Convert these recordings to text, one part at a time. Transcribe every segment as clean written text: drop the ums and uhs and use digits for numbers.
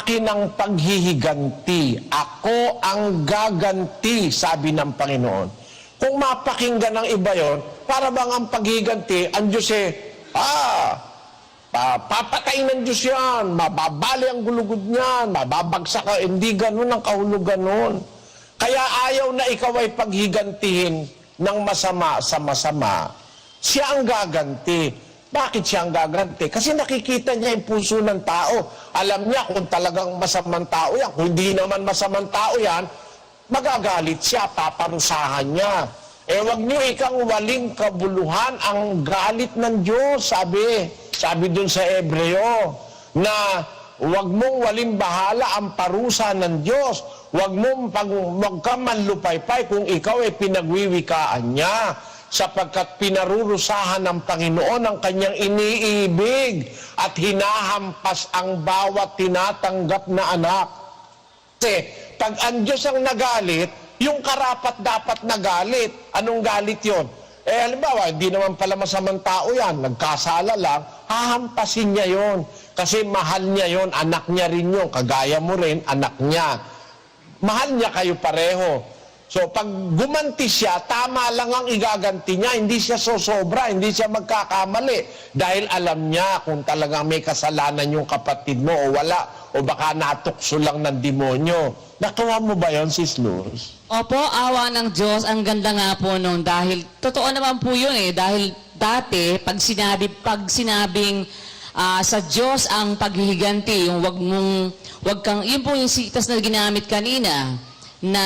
akin ang paghihiganti. Ako ang gaganti, sabi ng Panginoon. Kung mapakinggan ng iba yon, para bang ang paghihiganti, ang Diyos papatay ng Diyos yan, mababali ang gulugod niyan, mababagsak ka. Hindi ganun ang kahulugan nun. Kaya ayaw na ikaw ay paghigantihin ng masama sa masama. Siya ang gaganti. Bakit siya ang gaganti? Kasi nakikita niya yung puso ng tao. Alam niya kung talagang masamang tao yan. Kung hindi naman masamang tao yan, magagalit siya, paparusahan niya. Wag niyo ikang waling kabuluhan ang galit ng Diyos, sabi dun sa Hebreo, na wag mong waling bahala ang parusa ng Diyos. Wag ka manlupaypay kung ikaw ay pinagwiwikaan niya, sapagkat pinarurusahan ng Panginoon ang kanyang iniibig at hinahampas ang bawat tinatanggap na anak. Kasi pag ang Diyos ang nagalit, yung karapat dapat nagalit. Anong galit yon? Halimbawa, hindi naman pala masamang tao yan, nagkasala lang, hahampasin niya yon. Kasi mahal niya yon, anak niya rin yun, kagaya mo rin, anak niya. Mahal niya kayo pareho. So, pag gumanti siya, tama lang ang igaganti niya, hindi siya sosobra, hindi siya magkakamali. Dahil alam niya kung talagang may kasalanan yung kapatid mo o wala, o baka natukso lang ng demonyo. Nakuha mo ba yun, Sis Luz? Opo, awa ng Diyos. Ang ganda nga po nung dahil, totoo naman po yun dahil dati, pag sinabing sa Diyos ang paghihiganti, yung wag kang, yun po yung sitas na ginamit kanina, na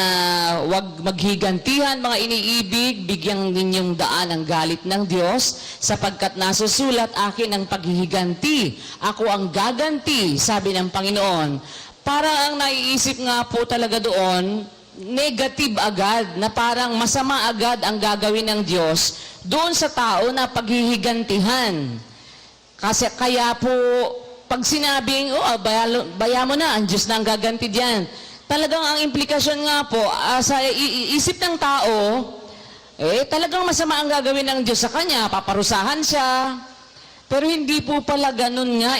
wag maghigantihan mga iniibig, bigyang ninyong daan ang galit ng Diyos, sapagkat nasusulat akin ang paghihiganti. Ako ang gaganti, sabi ng Panginoon. Parang ang naiisip nga po talaga doon, negative agad, na parang masama agad ang gagawin ng Diyos doon sa tao na paghihigantihan. Kasi kaya po, pag sinabing, baya mo na, ang Diyos na ang gaganti diyan. Talagang ang implikasyon nga po, sa isip ng tao, talagang masama ang gagawin ng Diyos sa kanya, paparusahan siya. Pero hindi po pala ganun nga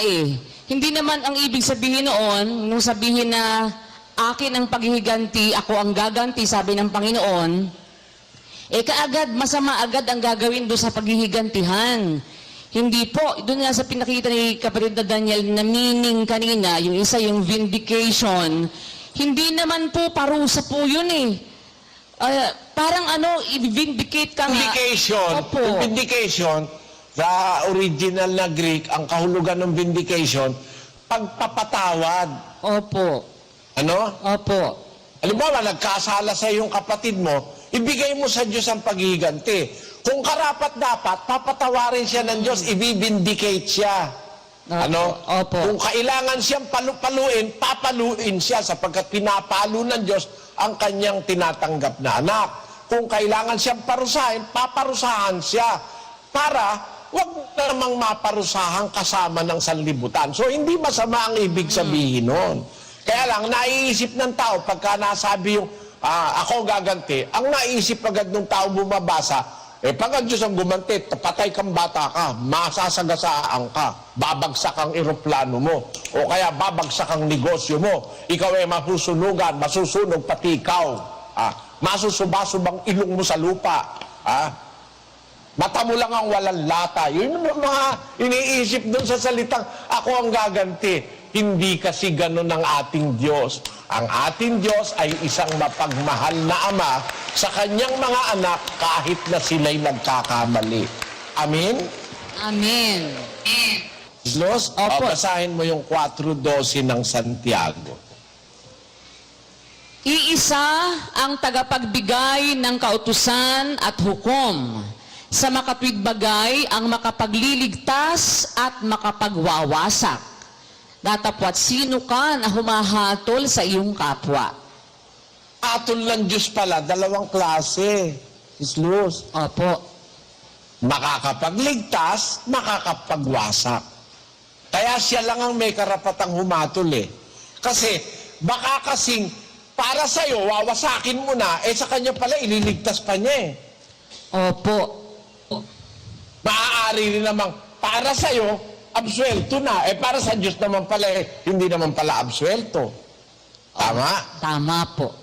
Hindi naman ang ibig sabihin noon, nung sabihin na akin ang paghihiganti, ako ang gaganti, sabi ng Panginoon, kaagad, masama agad ang gagawin doon sa paghihigantihan. Hindi po, doon nga sa pinakita ni kapatid na Daniel na meaning kanina, yung isa yung vindication, hindi naman po parusa po yun parang i-vindicate ka nga. Vindication. Opo. Vindication, sa original na Greek, ang kahulugan ng vindication, pagpapatawad. Opo. Ano? Opo. Halimbawa, nagkasala sa iyong kapatid mo, ibigay mo sa Diyos ang paghihiganti. Kung karapat dapat, papatawarin siya ng Diyos, i-vindicate siya. Ano? Opo. Kung kailangan siyang paluin, papaluin siya sapagkat pinapalo ng Diyos ang kanyang tinatanggap na anak. Kung kailangan siyang parusahin, paparusahan siya para wag namang maparusahan kasama ng sanlibutan. So, hindi masama ang ibig sabihin nun. Kaya lang, naiisip ng tao, pagka nasabi yung, ako gaganti, ang naisip agad ng tao bumabasa, pag ang Diyos ang gumanti, patay kang bata ka, masasagasaan ka, babagsak ang eroplano mo, o kaya babagsak ang negosyo mo, ikaw ay masusunugan, masusunog pati ikaw, masusubasubang ilong mo sa lupa, mata mo lang ang walang lata. Yun yung mga iniisip dun sa salitang, ako ang gaganti. Hindi kasi ganun ang ating Diyos. Ang ating Diyos ay isang mapagmahal na Ama sa kanyang mga anak kahit na sila'y nagkakamali. Amen? Amen. Los, Opo. basahin mo yung 4:12 ng Santiago. Iisa ang tagapagbigay ng kautusan at hukom. Sa makatwid bagay ang makapagliligtas at makapagwawasak. Datapwat sino ka na humahatol sa iyong kapwa. Atol ng Diyos pala, dalawang klase. Islos. Opo. Makakapagligtas, makakapagwasak. Kaya siya lang ang may karapatang humatol Kasi, baka kasing para sa'yo, wawasakin mo na, sa kanya pala, ililigtas pa niya Opo. Maaari rin namang para sa'yo, absuelto na. Para sa Diyos naman pala, hindi naman pala absuelto. Tama? Tama po.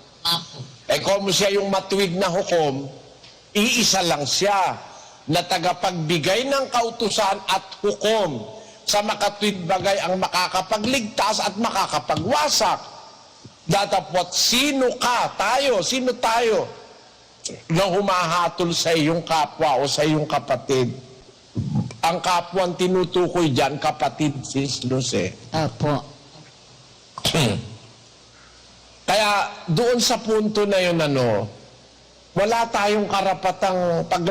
Kung siya yung matuwid na hukom, iisa lang siya na tagapagbigay ng kautusan at hukom sa makatwid bagay ang makakapagligtas at makakapagwasak. Datapot, sino tayo na humahatol sa iyong kapwa o sa iyong kapatid? Ang kapwa ang tinutukoy dyan, kapatid, sis Luce. Opo. Kaya doon sa punto na yun, wala tayong karapatang pag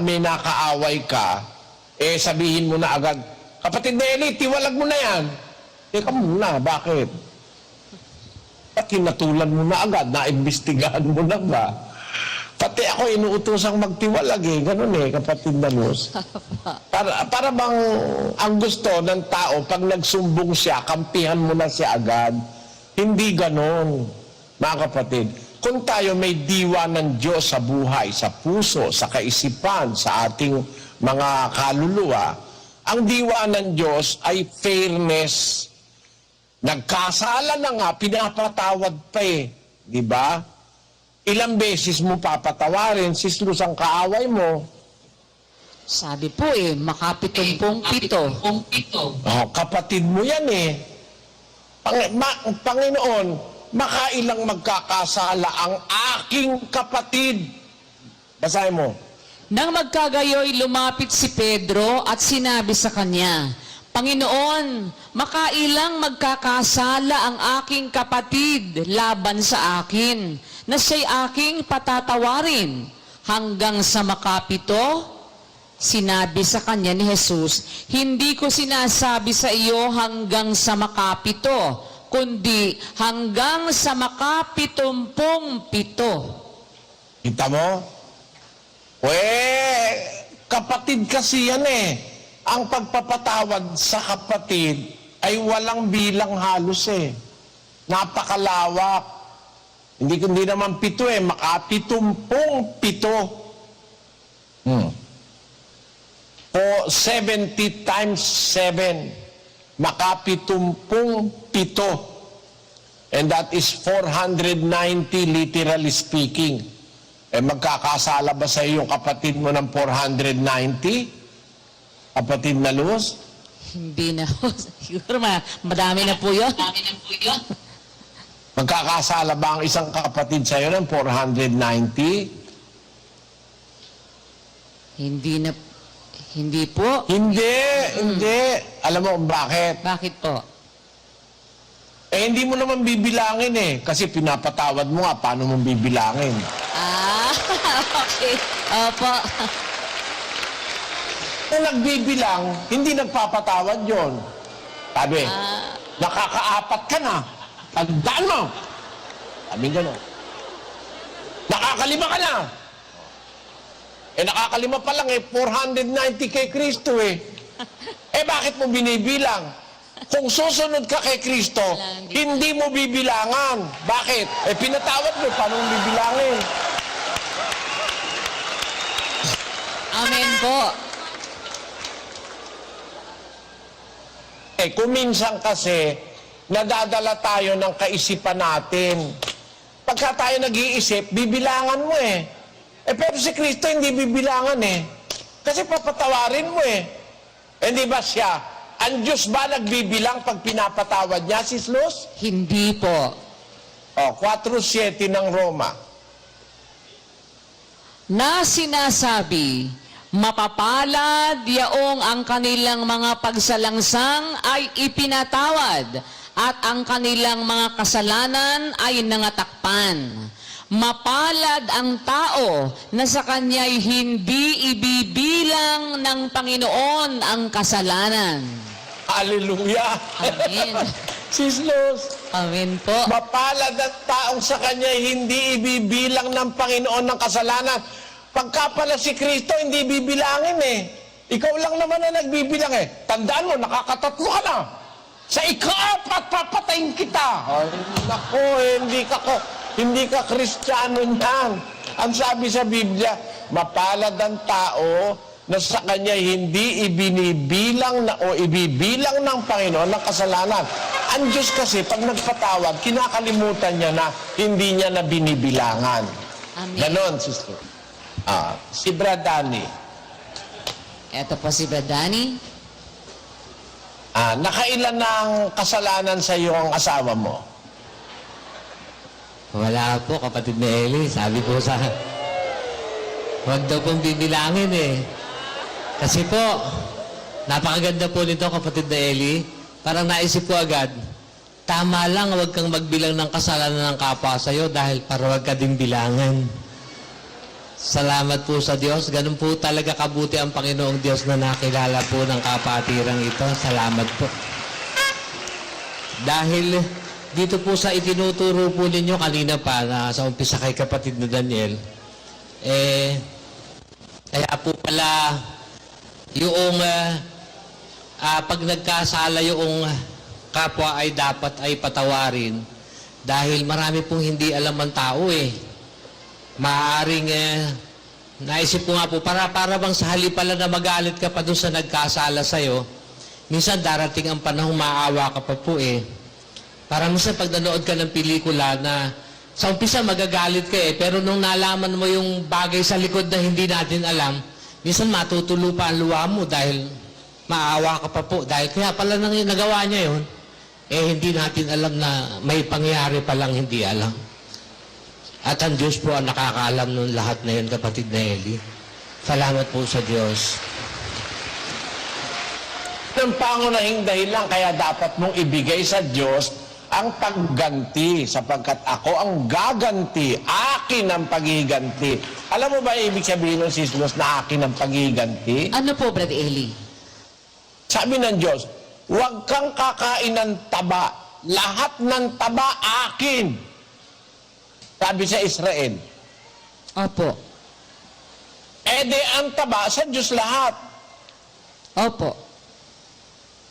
may nakaaway ka, sabihin mo na agad, kapatid na Eli, tiwalag mo na yan. Teka muna, bakit? At hinatulan mo na agad, naimbestigahan mo na ba? Pati ako inuutosang magtiwalag ganun kapatid na Luz. Para bang ang gusto ng tao, pag nagsumbong siya, kampihan mo na siya agad. Hindi ganon, mga kapatid. Kung tayo may diwa ng Diyos sa buhay, sa puso, sa kaisipan, sa ating mga kaluluwa, ang diwa ng Diyos ay fairness. Nagkasala na nga, pinapatawad pa Di ba? Ilang beses mo papatawarin, sislus ang kaaway mo. Sabi po makapitumpong pito. Kapatid mo yan Panginoon, makailang magkakasala ang aking kapatid. Basahin mo. Nang magkagayoy, lumapit si Pedro at sinabi sa kanya, Panginoon, makailang magkakasala ang aking kapatid laban sa akin, na siya'y aking patatawarin hanggang sa makapito? Sinabi sa kanya ni Jesus, hindi ko sinasabi sa iyo hanggang sa makapito, kundi hanggang sa makapitumpong pito. Kita mo? Kapatid kasi yan Ang pagpapatawad sa kapatid ay walang bilang halos Napakalawak. Hindi naman pito makapitumpong pito. O 70 times 7. Makapitumpong pito. And that is 490 literally speaking. Magkakasala ba sa iyo yung kapatid mo ng 490? Kapatid na Luz? Hindi na po. Siguro madami na po yun. Magkakasala ba ang isang kapatid sa iyo ng 490? Hindi po. Hindi. Alam mo kung bakit? Bakit po? Hindi mo naman bibilangin kasi pinapatawad mo nga, paano mo bibilangin? Okay. Opo. Kung nagbibilang, hindi nagpapatawad yon. Sabi, nakakaapat ka na. Tandaan mo. Sabi gano'n. Nakakalima ka na. Nakakalima pa lang 490 kay Kristo bakit mo binibilang? Kung susunod ka kay Kristo, hindi mo bibilangan. Bakit? Pinatawad mo, paano mo bibilangin? Amen po. Kung minsan kasi, nadadala tayo ng kaisipan natin. Pagka tayo nag-iisip, bibilangan mo pero si Kristo hindi bibilangan Kasi papatawarin mo Hindi ba siya? Ang Diyos ba nagbibilang pag pinapatawad niya, Sis Luz? Hindi po. 4:7 ng Roma. Na sinasabi, mapapalad yaong ang kanilang mga pagsalangsang ay ipinatawad at ang kanilang mga kasalanan ay nangatakpan. Mapalad ang tao na sa kanya'y hindi ibibilang ng Panginoon ang kasalanan. Hallelujah! Amen. Sis Luz, Amen po. mapalad ang taong sa kanya'y hindi ibibilang ng Panginoon ng kasalanan. Pagka pala si Kristo, hindi bibilangin Ikaw lang naman na nagbibilang Tandaan mo, nakakatatlo ka na. Sa ika-4, papatayin kita. Ay, naku, hindi ka Kristiyano niyan. Ang sabi sa Biblia, mapalad ang tao na sa kanya hindi ibinibilang na o ibibilang ng Panginoon ng kasalanan. Ang Diyos kasi, pag nagpatawad, kinakalimutan niya na hindi niya na binibilangan. Amen. Ganon, sister. Si Brad Danny, Eto po si Brad Danny. nakailan ng kasalanan sa iyo ang asawa mo? Wala po, kapatid na Eli. Sabi po sa... Huwag daw pong bibilangin eh. Kasi po, napakaganda po nito, kapatid na Eli. Parang naisip ko agad, tama lang, huwag kang magbilang ng kasalanan ng kapwa sa'yo dahil para huwag ka din bilangan. Salamat po sa Diyos. Ganun po talaga kabuti ang Panginoong Diyos na nakilala po ng kapatirang ito. Salamat po. Dahil dito po sa itinuturo po ninyo kanina pa na sa umpisa kay kapatid na Daniel, kaya po pala yung pag nagkasala yung kapwa ay dapat ay patawarin dahil marami pong hindi alam ang tao eh. Maaaring naisip ko nga po, para bang sa halip pala na magalit ka pa doon sa nagkasala sa'yo, minsan darating ang panahong maawa ka pa po eh. Parang minsan pag nanood ka ng pelikula na sa umpisa magagalit ka eh, pero nung nalaman mo yung bagay sa likod na hindi natin alam, minsan matutulo pa ang luha mo dahil maawa ka pa po. Dahil kaya pala nagawa niya yun, hindi natin alam na may pangyayari palang hindi alam. At ang Diyos po ang nakakaalam ng lahat na yun, kapatid na Eli. Salamat po sa Diyos. Ang pangunahing dahilan kaya dapat mong ibigay sa Diyos ang pagganti, sapagkat ako ang gaganti, akin ang paghiganti. Alam mo ba ibig sabihin ng Diyos na akin ang paghiganti? Ano po, Brad Eli? Sabi ng Diyos, huwag kang kakain ng taba. Lahat ng taba akin. Sabi sa Israel. Opo. Di ang taba sa Diyos lahat. Opo.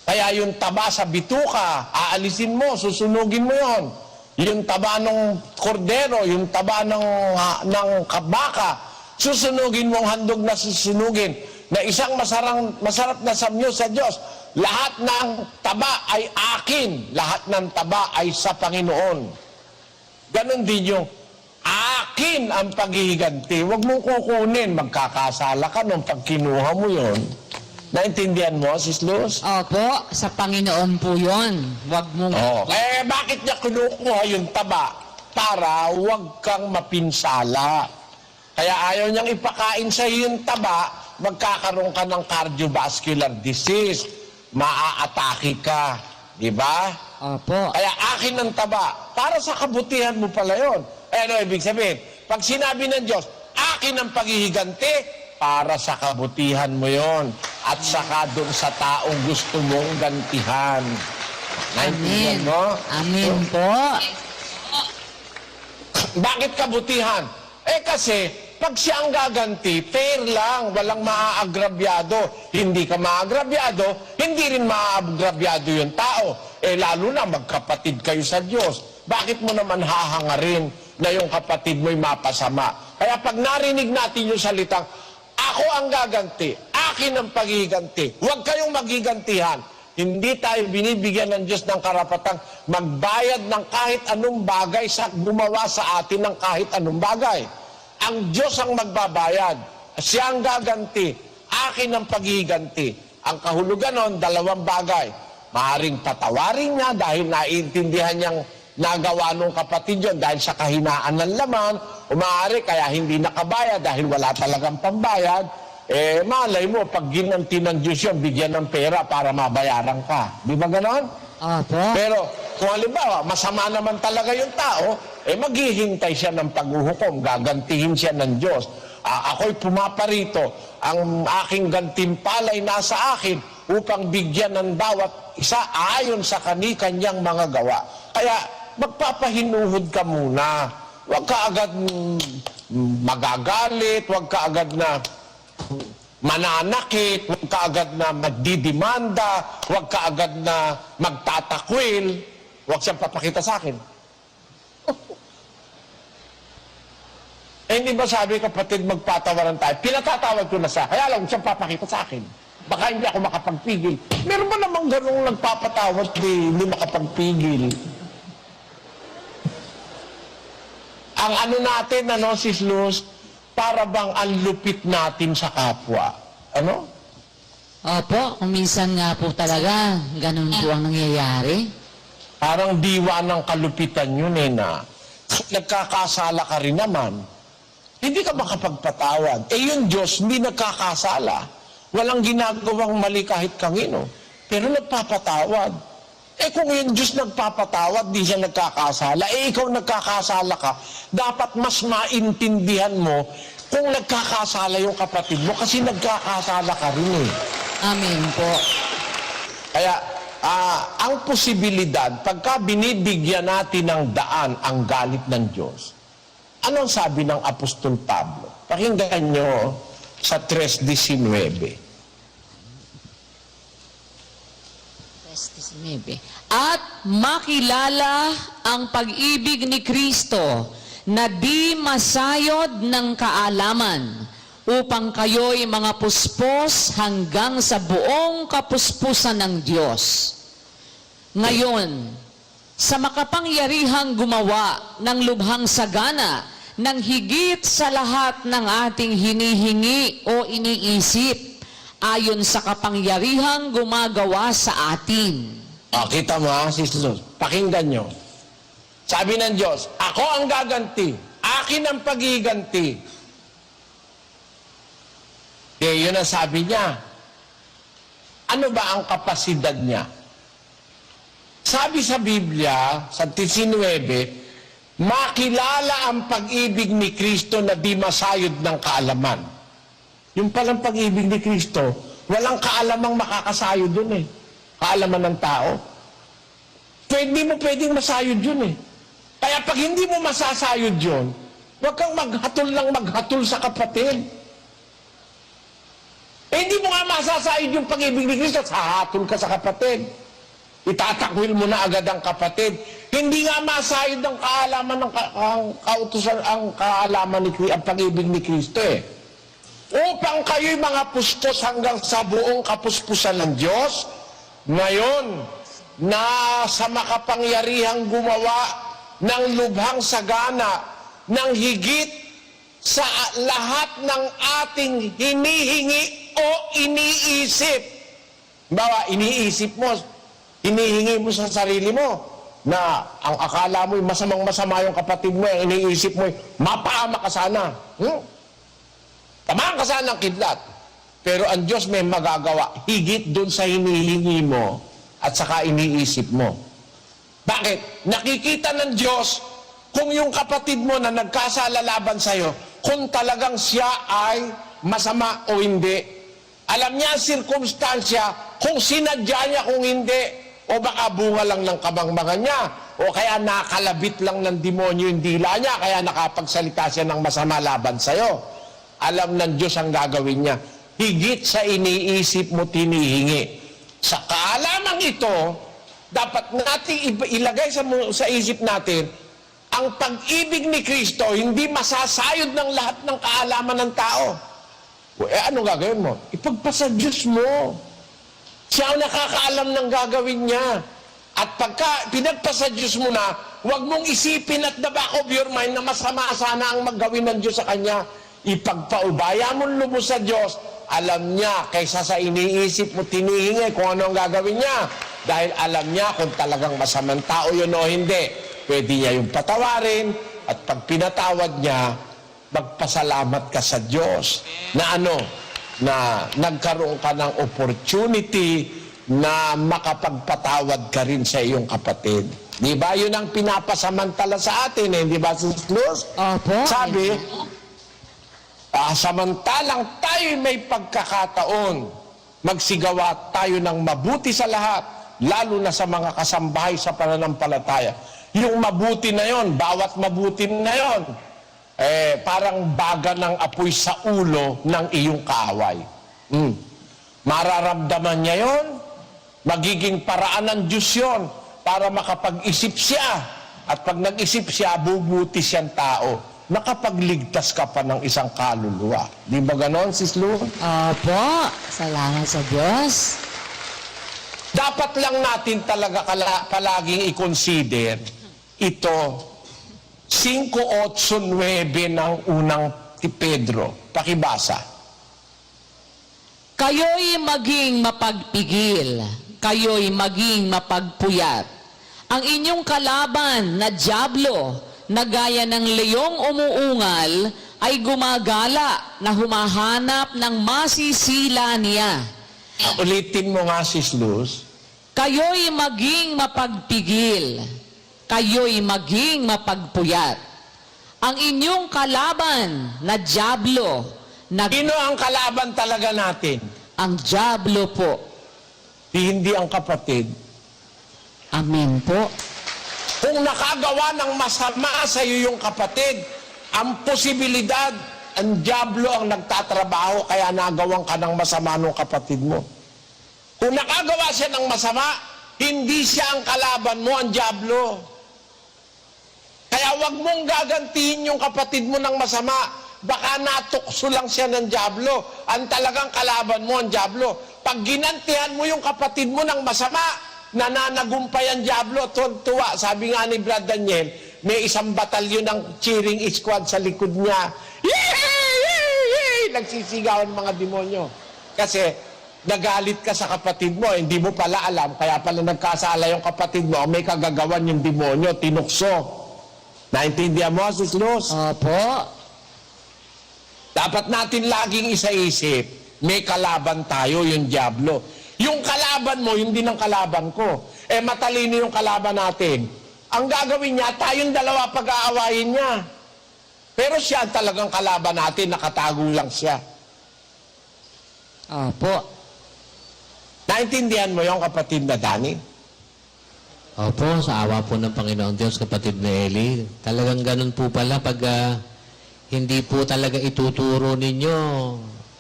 Kaya yung taba sa bituka, aalisin mo, susunugin mo yon. Yung taba ng kordero, yung taba ng kabaka, susunugin mo ang handog na susunugin. Na isang masarap na samyo sa Diyos. Lahat ng taba ay akin. Lahat ng taba ay sa Panginoon. Ganon din yung akin ang paghihiganti. Huwag mong kukunin. Magkakasala ka nung pag kinuha mo yon. Naintindihan mo, Sis Luz? Opo, sa Panginoon po yun. Huwag mong... Bakit niya kinukuha yung taba? Para huwag kang mapinsala. Kaya ayaw niyang ipakain sa yung taba, magkakaroon ka ng cardiovascular disease. Maaatake ka. Di ba? Opo. Kaya akin ang taba. Para sa kabutihan mo pala yun. Ano ibig sabihin? Pag sinabi ng Diyos, akin ang paghihiganti, para sa kabutihan mo yon at saka doon sa taong gusto mong gantihan. Naintindihan Amen. mo? Amen po. Bakit kabutihan? Kasi, pag siya ang gaganti, fair lang, walang maaagrabyado. Hindi ka maaagrabyado, hindi rin maaagrabyado yung tao. Lalo na magkapatid kayo sa Diyos. Bakit mo naman hahangarin na yung kapatid mo'y mapasama? Kaya pag narinig natin yung salitang, ako ang gaganti, akin ang paghiganti, huwag kayong maghigantihan. Hindi tayo binibigyan ng Diyos ng karapatang magbayad ng kahit anong bagay sa gumawa sa atin ng kahit anong bagay. Ang Diyos ang magbabayad. Siya ang gaganti. Akin ang paghiganti. Ang kahulugan nun, dalawang bagay. Maaring patawarin niya dahil naiintindihan niyang nagawa nung kapatid yun dahil sa kahinaan ng laman. O maaari kaya hindi nakabayad dahil wala talagang pambayad. Malay mo, pag ginanti ng Diyos yun, bigyan ng pera para mabayaran ka. Di ba ganon? Opo. Pero kung halimbawa, masama naman talaga yung tao, maghihintay siya ng paghuhukom, gagantihin siya ng Diyos. Ako'y pumaparito, ang aking gantimpalay nasa akin upang bigyan ng bawat isa ayon sa kani-kanyang mga gawa. Kaya magpapahinuhod ka muna. Huwag ka agad magagalit, huwag ka agad na mananakit, huwag ka agad na magdidimanda, huwag ka agad na magtatakwil, huwag siyang papakita sa akin. Eh, hindi ba sabi, kapatid, magpatawaran tayo? Pinatatawad ko na siya. Kaya lang, siya papakita sa akin. Baka hindi ako makapagpigil. Meron ba namang ganung nagpapatawad, hindi makapagpigil? Ang ano natin, Sis Luz, para bang ang lupit natin sa kapwa. Ano? Opo, kung minsan nga po talaga, ganun po ang nangyayari. Parang diwa ng kalupitan yun na nagkakasala ka rin naman. Hindi ka makapagpatawad. Eh yung Diyos, hindi nagkakasala. Walang ginagawang mali kahit kangino. Pero nagpapatawad. Eh kung yung Diyos nagpapatawad, di siya nagkakasala. Eh ikaw nagkakasala ka, dapat mas maintindihan mo kung nagkakasala yung kapatid mo kasi nagkakasala ka rin eh. Amen po. Kaya, ang posibilidad, pagka binibigyan natin ng daan ang galit ng Diyos, anong sabi ng Apostol Pablo? Pakinggan nyo sa 3:19. At makilala ang pag-ibig ni Kristo na di masayod ng kaalaman, upang kayo'y mga puspos hanggang sa buong kapuspusan ng Diyos. Ngayon, sa makapangyarihang gumawa ng lubhang sagana ng higit sa lahat ng ating hinihingi o iniisip, ayon sa kapangyarihang gumagawa sa atin. Kita mo Sis Luz, pakinggan nyo. Sabi ng Diyos, ako ang gaganti, akin ang paghiganti. Eh, yun ang sabi niya. Ano ba ang kapasidad niya? Sabi sa Biblia, sa 19, makilala ang pag-ibig ni Kristo na di masayod ng kaalaman. Yung palang pag-ibig ni Kristo, walang kaalamang makakasayo dun eh. Kaalaman ng tao. Hindi mo pwedeng masayod yun eh. Kaya pag hindi mo masasayod yun, huwag kang maghatol lang maghatol sa kapatid. Eh, hindi mo nga masasayod yung pag-ibig ni Kristo, sahatol ka sa kapatid. Itatakwil mo na agad ang kapatid. Hindi nga masayod ang kaalaman ng kautusan, ang kaalaman ni Kristo, ang pag-ibig ni Kristo eh. Upang kayo'y mga puspos hanggang sa buong kapuspusan ng Diyos, ngayon, na sa makapangyarihang gumawa ng lubhang sagana, ng higit sa lahat ng ating hinihingi o iniisip. Bawa, iniisip mo, hinihingi mo sa sarili mo, na ang akala mo'y masamang-masama yung kapatid mo, ang iniisip mo'y mapahama ka sana. Tamaan ka sana ng kidlat. Pero ang Diyos may magagawa, higit dun sa hinihingi mo at saka iniisip mo. Bakit? Nakikita ng Diyos kung yung kapatid mo na nagkasala laban sa'yo, kung talagang siya ay masama o hindi. Alam niya ang sirkumstansya, kung sinadya niya, kung hindi, o baka bunga lang ng kamangmangan niya, o kaya nakalabit lang ng demonyo yung dila niya, kaya nakapagsalita siya ng masama laban sa'yo. Alam ng Diyos ang gagawin niya. Higit sa iniisip mo tinihingi. Sa kaalamang ito, dapat nating ilagay sa isip natin, ang pag-ibig ni Kristo hindi masasayod ng lahat ng kaalaman ng tao. Eh, ano gagawin mo? Ipagpasa Diyos mo. Siya ang nakakaalam ng gagawin niya. At pagka pinagpasa Diyos mo na, huwag mong isipin at the back of your mind na masama sana ang maggawin ng Diyos sa Kanya. Ipagpaubaya mo lubos sa Diyos, alam niya kaysa sa iniisip mo tinihingi kung ano ang gagawin niya. Dahil alam niya kung talagang masamang tao yun o hindi. Pwede niya yung patawarin at pag pinatawad niya, magpasalamat ka sa Diyos na ano, na nagkaroon ka ng opportunity na makapagpatawad ka rin sa iyong kapatid. Di ba? Yun ang pinapasamantala sa atin eh. Di ba, Sis Luz? Opo. Sabi, samantalang tayo may pagkakataon, magsigawa tayo ng mabuti sa lahat, lalo na sa mga kasambahay sa pananampalataya. Yung mabuti na yon, bawat mabuti na yon, parang baga ng apoy sa ulo ng iyong kaaway. Mararamdaman niya yon, magiging paraan ng Diyos yon para makapag-isip siya. At pag nag-isip siya, bubuti siyang tao. nakapagligtas ka pa ng isang kaluluwa. Di ba ganon, Sis Lu? Opo, salamat sa Diyos. Dapat lang natin talaga palaging i-consider ito, 5:8-9 ng unang ti Pedro. Pakibasa. Kayo'y maging mapagpigil, kayo'y maging mapagpuyat. Ang inyong kalaban na dyablo, na gaya ng leyong umuungal, ay gumagala na humahanap ng masisila niya. Ulitin mo nga, Sis Luz. Kayo'y maging mapagpigil, kayo'y maging mapagpuyat. Ang inyong kalaban na dyablo, na Sino ang kalaban talaga natin? ang dyablo po. Hindi ang kapatid. Amen po. Kung nakagawa ng masama sa iyo yung kapatid, ang posibilidad, ang dyablo ang nagtatrabaho kaya nagawan ka ng masama ng kapatid mo. Kung nakagawa siya ng masama, hindi siya ang kalaban mo, ang dyablo. Kaya wag mong gagantihin yung kapatid mo ng masama. Baka natukso lang siya ng dyablo. Ang talagang kalaban mo, ang dyablo. Pag ginantihan mo yung kapatid mo ng masama, nananagumpay ang dyablo, tuwa. Sabi nga ni Brad Daniel, may isang batalyon ng cheering squad sa likod niya. Yay! Nagsisigawan mga demonyo. Kasi nagalit ka sa kapatid mo, hindi mo pala alam, kaya pala nagkasala yung kapatid mo, may kagagawan yung demonyo, tinukso. Naintindihan mo, Sis Luz? Opo. Dapat natin laging isaisip, may kalaban tayo, yung dyablo. Yung kalaban mo, yung din ang kalaban ko. Matalino yung kalaban natin. Ang gagawin niya, tayong dalawa pag-aawayin niya. Pero siya talagang kalaban natin, nakatago lang siya. Opo. Naintindihan mo yung kapatid na Dani? Opo, sa awa po ng Panginoong Diyos, kapatid na Eli. Talagang ganun po pala pag hindi po talaga ituturo ninyo.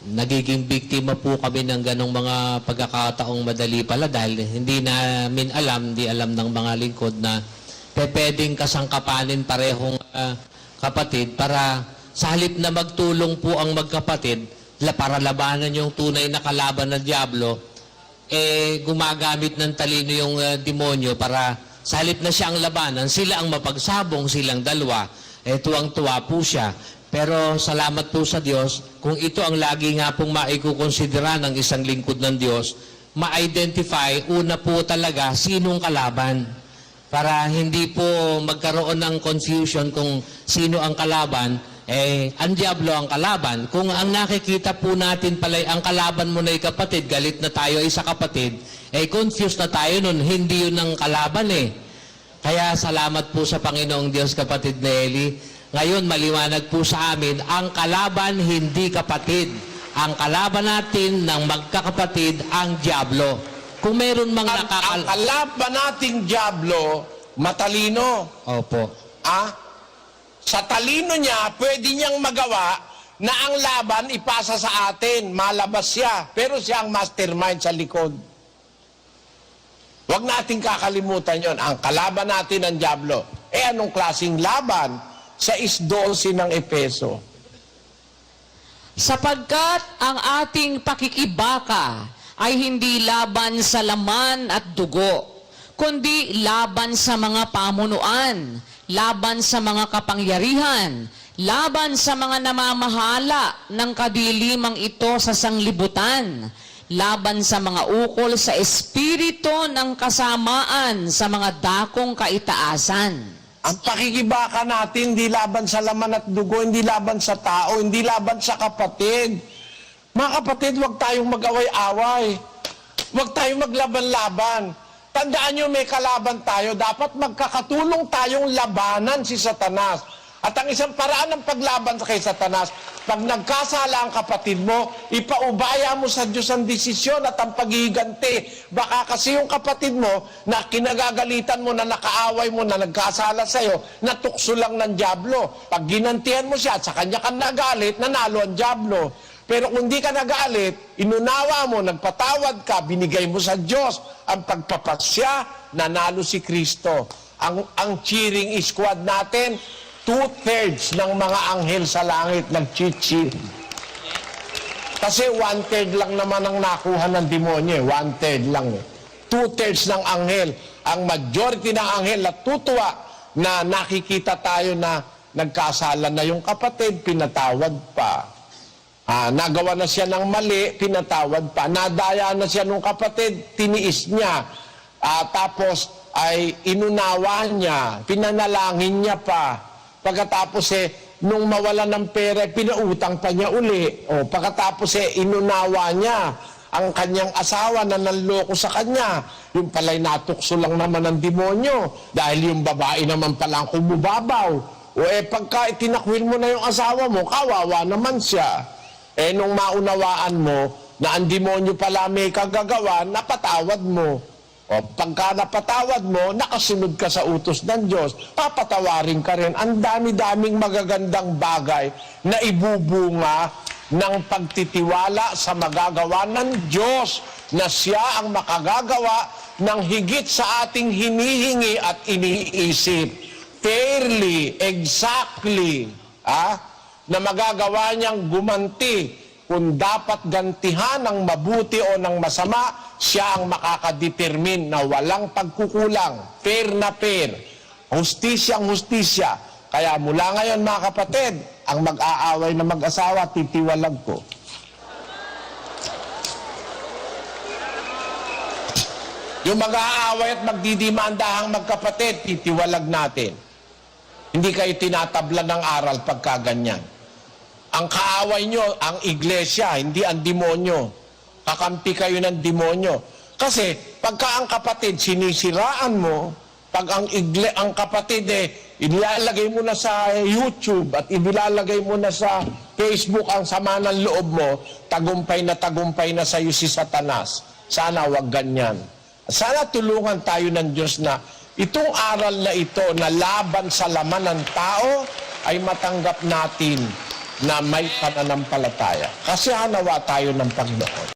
Nagiging biktima po kami ng ganong mga pagkakataong madali pala dahil hindi namin alam, hindi alam ng mga lingkod na pwedeng kasangkapanin parehong kapatid para sa halip na magtulong po ang magkapatid para labanan yung tunay na kalaban ng dyablo, gumagamit ng talino yung demonyo para sa halip na siya ang labanan, sila ang mapagsabong, silang dalawa, tuwang-tuwa po siya. Pero salamat po sa Diyos, kung ito ang lagi nga pong maikukonsidera ng isang lingkod ng Diyos, ma-identify una po talaga sinong kalaban. Para hindi po magkaroon ng confusion kung sino ang kalaban, ang dyablo ang kalaban. Kung ang nakikita po natin pala ang kalaban mo na kapatid, galit na tayo ay sa kapatid, confused na tayo nun, hindi yun ang kalaban Kaya salamat po sa Panginoong Diyos, kapatid na Eli. Ngayon, maliwanag po sa amin, ang kalaban hindi kapatid. Ang kalaban natin ng magkakapatid, ang dyablo. Kung meron mga Ang kalaban nating dyablo, matalino. Opo. Sa talino niya, pwede niyang magawa na ang laban ipasa sa atin, malabas siya. Pero siya ang mastermind sa likod. Huwag nating kakalimutan yon. Ang kalaban natin ang dyablo. Anong klaseng laban? Sa 12 ng Efeso. Sapagkat ang ating pakikibaka ay hindi laban sa laman at dugo, kundi laban sa mga pamunuan, laban sa mga kapangyarihan, laban sa mga namamahala ng kadilimang ito sa sanglibutan, laban sa mga ukol sa espiritu ng kasamaan sa mga dakong kaitaasan. Ang pakikibaka natin, hindi laban sa laman at dugo, hindi laban sa tao, hindi laban sa kapatid. Mga kapatid, huwag tayong mag-away-away. Huwag tayong maglaban-laban. Tandaan nyo, may kalaban tayo. Dapat magkakatulong tayong labanan si Satanas. At ang isang paraan ng paglaban kay Satanas, pag nagkasala ang kapatid mo, ipaubaya mo sa Diyos ang desisyon at ang paghihiganti. Baka kasi yung kapatid mo na kinagagalitan mo, na nakaaway mo, na nagkasala sa'yo, natukso lang ng dyablo. Pag ginantihan mo siya at sa kanya ka nagalit, nanalo ang dyablo. Pero kung di ka nagalit, inunawa mo, nagpatawad ka, binigay mo sa Diyos ang pagpapasya, nanalo si Kristo. Ang cheering squad natin, 2/3 ng mga anghel sa langit nag-cheat. Kasi 1/3 lang naman ang nakuha ng demonyo, 1/3 lang. 2/3 ng anghel. Ang majority ng anghel natutuwa na nakikita tayo na nagkasala na yung kapatid, pinatawad pa. Nagawa na siya ng mali, pinatawad pa. Nadaya na siya ng kapatid, tiniis niya. Tapos ay inunawa niya, pinanalangin niya pa. Pagkatapos nung mawala ng pera, pinautang pa niya uli. Pagkatapos inunawa niya ang kanyang asawa na nanloko sa kanya. Yung pala'y natukso lang naman ng demonyo dahil yung babae naman palang kumubabaw. Pagka itinakwil mo na yung asawa mo, kawawa naman siya. Nung maunawaan mo na ang demonyo pala may kagagawa, napatawad mo. Pagka napatawad mo, nakasunod ka sa utos ng Diyos, papatawarin ka rin. Ang dami-daming magagandang bagay na ibubunga ng pagtitiwala sa magagawa ng Diyos na siya ang makagagawa ng higit sa ating hinihingi at iniisip. Fairly, exactly, na magagawa niyang gumanti. Kung dapat gantihan ng mabuti o ng masama, siya ang makakadetermine na walang pagkukulang. Fair na fair. Hustisyang hustisya. Kaya mula ngayon mga kapatid, ang mag-aaway na mag-asawa, titiwalag ko. Yung mag-aaway at magdidimandahang magkapatid, titiwalag natin. Hindi kayo tinatabla ng aral pagka ganyan. Ang kaaway nyo, ang iglesia, hindi ang demonyo. Kakampi kayo ng demonyo. Kasi, pagka ang kapatid sinisiraan mo, pag ang kapatid inilalagay mo na sa YouTube at inilalagay mo na sa Facebook ang sama ng loob mo, tagumpay na sa iyo si Satanas. Sana wag ganyan. Sana tulungan tayo ng Diyos na itong aral na ito na laban sa laman ng tao ay matanggap natin na may pananampalataya. Kasi hanawa tayo ng Panginoon.